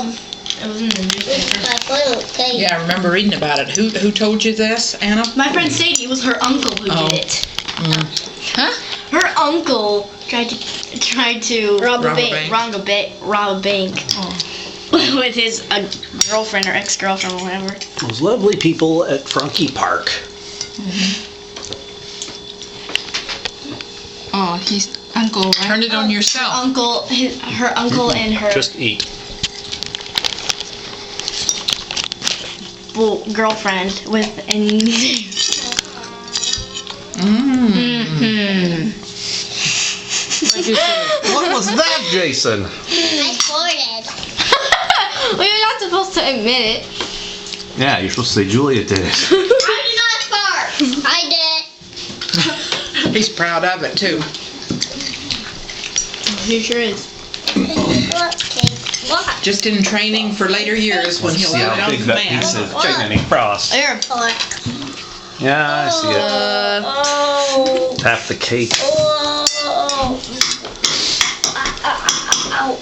It was in the newspaper. Yeah, I remember reading about it. Who told you this, Anna? My friend Sadie, it was her uncle who did it. Huh? Her uncle tried to Rob a bank with his girlfriend or ex-girlfriend or whatever. Those lovely people at Frankie Park. Oh, he's uncle, right? Turn it on yourself. Her uncle and her Just eat. girlfriend with What was that, Jason? I farted. Well, you're not supposed to admit it. Yeah, you're supposed to say Julia did it. I did not fart. I did. He's proud of it, too. He sure is. What? Just in training for later years when he'll See put it how on big the that man. piece of chicken and frost. There. Yeah, I see it. Oh. Half the cake. Oh. Ow.